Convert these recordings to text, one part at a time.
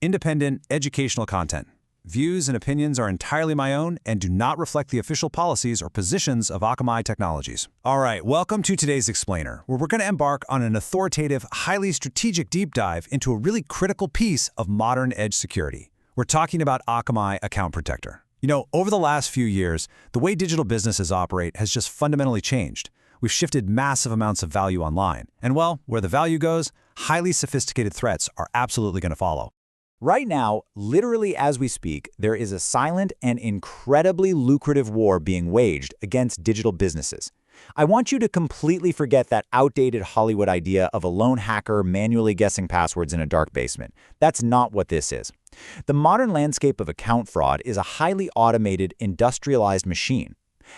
Independent, educational content. Views and opinions are entirely my own and do not reflect the official policies or positions of Akamai Technologies. All right, welcome to today's Explainer, where we're going to embark on an authoritative, highly strategic deep dive into a really critical piece of modern edge security. We're talking about Akamai Account Protector. You know, over the last few years, the way digital businesses operate has just fundamentally changed. We've shifted massive amounts of value online. And well, where the value goes, highly sophisticated threats are absolutely going to follow. Right now, literally as we speak, there is a silent and incredibly lucrative war being waged against digital businesses. I want you to completely forget that outdated Hollywood idea of a lone hacker manually guessing passwords in a dark basement. That's not what this is. The modern landscape of account fraud is a highly automated, industrialized machine.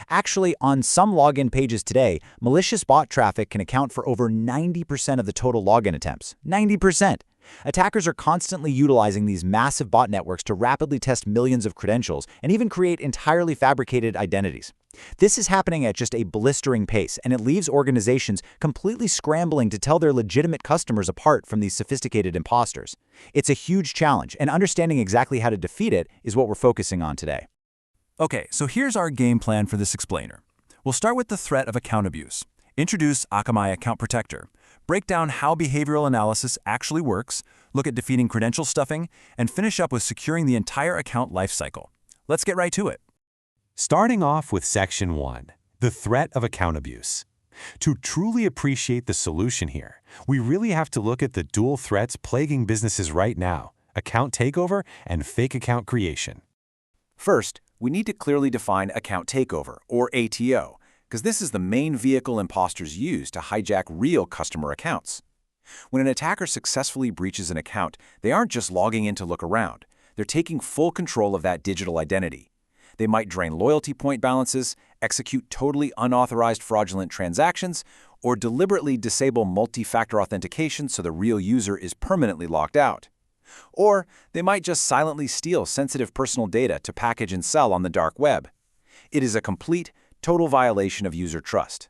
Actually, on some login pages today, malicious bot traffic can account for over 90% of the total login attempts. 90%! Attackers are constantly utilizing these massive bot networks to rapidly test millions of credentials and even create entirely fabricated identities. This is happening at just a blistering pace, and it leaves organizations completely scrambling to tell their legitimate customers apart from these sophisticated imposters. It's a huge challenge, and understanding exactly how to defeat it is what we're focusing on today. Okay, so here's our game plan for this explainer. We'll start with the threat of account abuse, introduce Akamai Account Protector, break down how behavioral analysis actually works, look at defeating credential stuffing, and finish up with securing the entire account lifecycle. Let's get right to it. Starting off with Section 1, the threat of account abuse. To truly appreciate the solution here, we really have to look at the dual threats plaguing businesses right now: account takeover and fake account creation. First, we need to clearly define account takeover, or ATO, because this is the main vehicle imposters use to hijack real customer accounts. When an attacker successfully breaches an account, they aren't just logging in to look around. They're taking full control of that digital identity. They might drain loyalty point balances, execute totally unauthorized fraudulent transactions, or deliberately disable multi-factor authentication so the real user is permanently locked out. Or they might just silently steal sensitive personal data to package and sell on the dark web. It is a complete, total violation of user trust.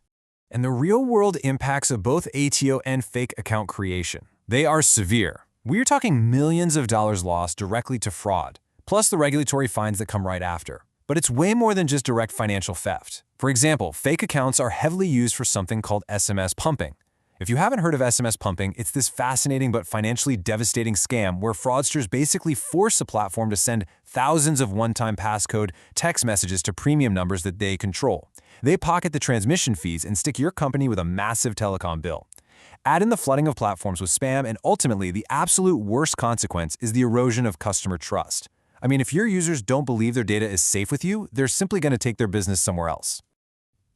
And the real-world impacts of both ATO and fake account creation, they are severe. We're talking millions of dollars lost directly to fraud, plus the regulatory fines that come right after. But it's way more than just direct financial theft. For example, fake accounts are heavily used for something called SMS pumping. If you haven't heard of SMS pumping, it's this fascinating but financially devastating scam where fraudsters basically force a platform to send thousands of one-time passcode text messages to premium numbers that they control. They pocket the transmission fees and stick your company with a massive telecom bill. Add in the flooding of platforms with spam, and ultimately, the absolute worst consequence is the erosion of customer trust. I mean, if your users don't believe their data is safe with you, they're simply going to take their business somewhere else.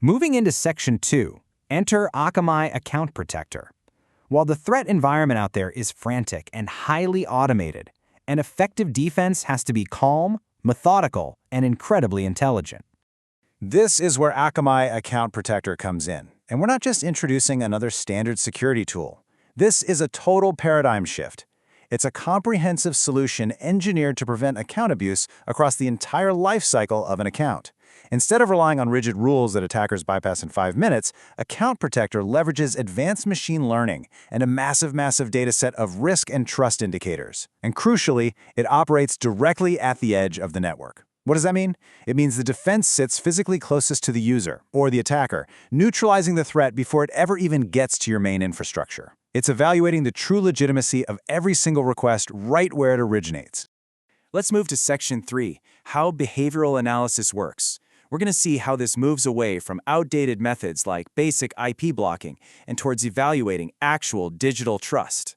Moving into Section 2. Enter Akamai Account Protector. While the threat environment out there is frantic and highly automated, an effective defense has to be calm, methodical, and incredibly intelligent. This is where Akamai Account Protector comes in. And we're not just introducing another standard security tool. This is a total paradigm shift. It's a comprehensive solution engineered to prevent account abuse across the entire lifecycle of an account. Instead of relying on rigid rules that attackers bypass in 5 minutes, Account Protector leverages advanced machine learning and a massive data set of risk and trust indicators. And crucially, it operates directly at the edge of the network. What does that mean? It means the defense sits physically closest to the user, or the attacker, neutralizing the threat before it ever even gets to your main infrastructure. It's evaluating the true legitimacy of every single request right where it originates. Let's move to Section 3, how behavioral analysis works. We're going to see how this moves away from outdated methods like basic IP blocking and towards evaluating actual digital trust.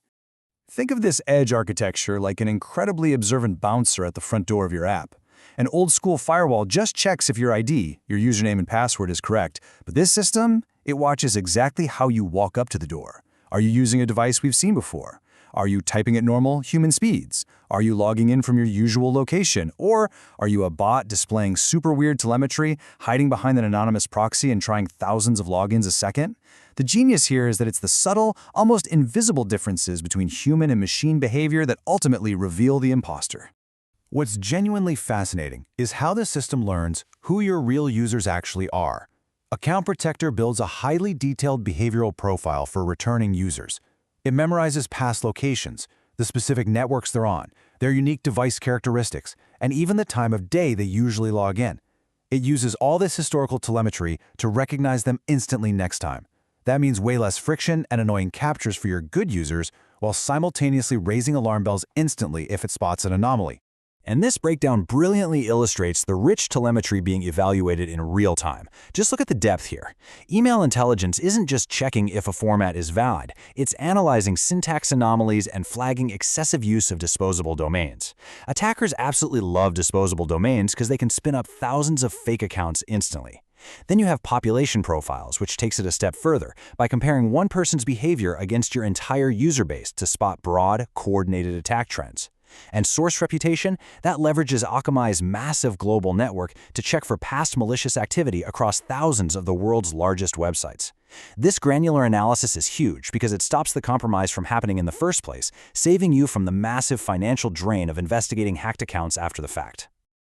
Think of this edge architecture like an incredibly observant bouncer at the front door of your app. An old-school firewall just checks if your ID, your username and password, is correct, but this system, it watches exactly how you walk up to the door. Are you using a device we've seen before? Are you typing at normal human speeds? Are you logging in from your usual location? Or are you a bot displaying super weird telemetry, hiding behind an anonymous proxy and trying thousands of logins a second? The genius here is that it's the subtle, almost invisible differences between human and machine behavior that ultimately reveal the imposter. What's genuinely fascinating is how the system learns who your real users actually are. Account Protector builds a highly detailed behavioral profile for returning users. It memorizes past locations, the specific networks they're on, their unique device characteristics, and even the time of day they usually log in. It uses all this historical telemetry to recognize them instantly next time. That means way less friction and annoying captures for your good users, while simultaneously raising alarm bells instantly if it spots an anomaly. And this breakdown brilliantly illustrates the rich telemetry being evaluated in real time. Just look at the depth here. Email intelligence isn't just checking if a format is valid, it's analyzing syntax anomalies and flagging excessive use of disposable domains. Attackers absolutely love disposable domains because they can spin up thousands of fake accounts instantly. Then you have population profiles, which takes it a step further by comparing one person's behavior against your entire user base to spot broad, coordinated attack trends. And source reputation, that leverages Akamai's massive global network to check for past malicious activity across thousands of the world's largest websites. This granular analysis is huge because it stops the compromise from happening in the first place, saving you from the massive financial drain of investigating hacked accounts after the fact.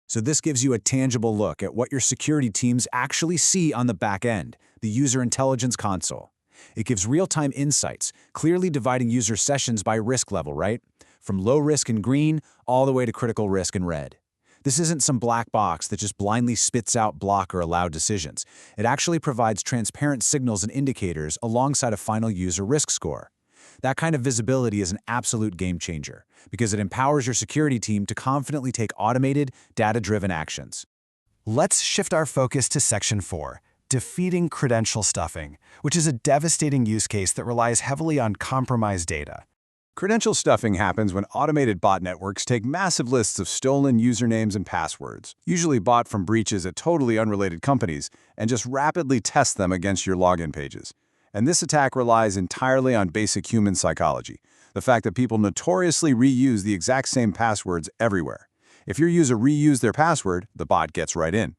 So this gives you a tangible look at what your security teams actually see on the back end, the user intelligence console. It gives real-time insights, clearly dividing user sessions by risk level, right? From low risk in green all the way to critical risk in red. This isn't some black box that just blindly spits out block or allowed decisions. It actually provides transparent signals and indicators alongside a final user risk score. That kind of visibility is an absolute game changer because it empowers your security team to confidently take automated, data-driven actions. Let's shift our focus to Section 4, defeating credential stuffing, which is a devastating use case that relies heavily on compromised data. Credential stuffing happens when automated bot networks take massive lists of stolen usernames and passwords, usually bought from breaches at totally unrelated companies, and just rapidly test them against your login pages. And this attack relies entirely on basic human psychology, the fact that people notoriously reuse the exact same passwords everywhere. If your user reused their password, the bot gets right in.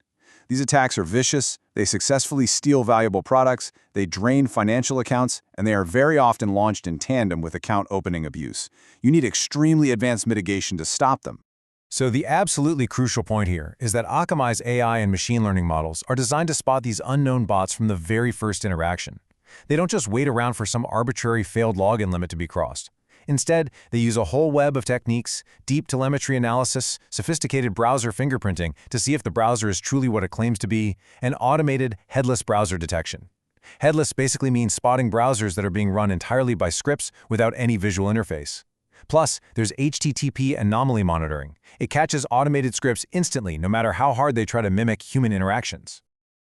These attacks are vicious, they successfully steal valuable products, they drain financial accounts, and they are very often launched in tandem with account opening abuse. You need extremely advanced mitigation to stop them. So the absolutely crucial point here is that Akamai's AI and machine learning models are designed to spot these unknown bots from the very first interaction. They don't just wait around for some arbitrary failed login limit to be crossed. Instead, they use a whole web of techniques, deep telemetry analysis, sophisticated browser fingerprinting to see if the browser is truly what it claims to be, and automated headless browser detection. Headless basically means spotting browsers that are being run entirely by scripts without any visual interface. Plus, there's HTTP anomaly monitoring. It catches automated scripts instantly, no matter how hard they try to mimic human interactions.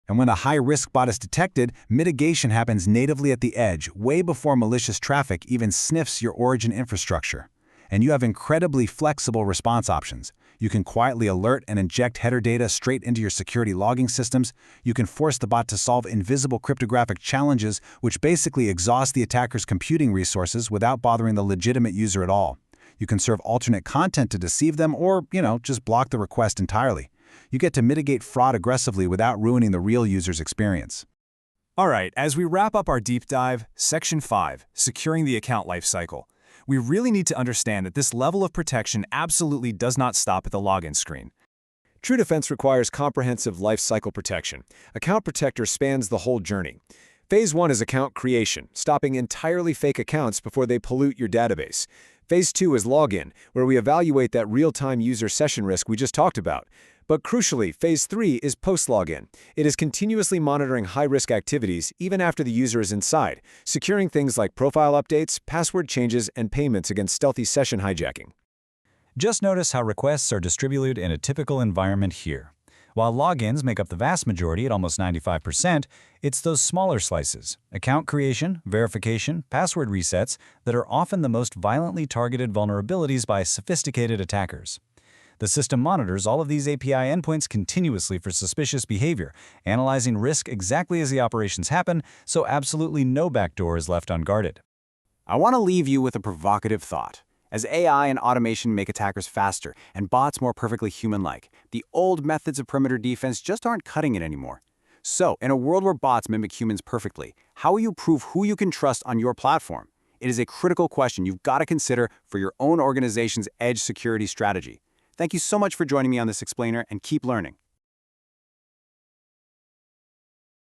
And when a high-risk bot is detected, mitigation happens natively at the edge, way before malicious traffic even sniffs your origin infrastructure. And you have incredibly flexible response options. You can quietly alert and inject header data straight into your security logging systems. You can force the bot to solve invisible cryptographic challenges, which basically exhaust the attacker's computing resources without bothering the legitimate user at all. You can serve alternate content to deceive them or, just block the request entirely. You get to mitigate fraud aggressively without ruining the real user's experience. All right, as we wrap up our deep dive, Section 5, Securing the Account Lifecycle, we really need to understand that this level of protection absolutely does not stop at the login screen. True defense requires comprehensive lifecycle protection. Account Protector spans the whole journey. Phase 1 is account creation, stopping entirely fake accounts before they pollute your database. Phase 2 is login, where we evaluate that real-time user session risk we just talked about. But crucially, Phase 3 is post-login. It is continuously monitoring high-risk activities even after the user is inside, securing things like profile updates, password changes, and payments against stealthy session hijacking. Just notice how requests are distributed in a typical environment here. While logins make up the vast majority at almost 95%, it's those smaller slices, account creation, verification, password resets, that are often the most violently targeted vulnerabilities by sophisticated attackers. The system monitors all of these API endpoints continuously for suspicious behavior, analyzing risk exactly as the operations happen, so absolutely no backdoor is left unguarded. I want to leave you with a provocative thought. As AI and automation make attackers faster and bots more perfectly human-like, the old methods of perimeter defense just aren't cutting it anymore. So, in a world where bots mimic humans perfectly, how will you prove who you can trust on your platform? It is a critical question you've got to consider for your own organization's edge security strategy. Thank you so much for joining me on this explainer, and keep learning.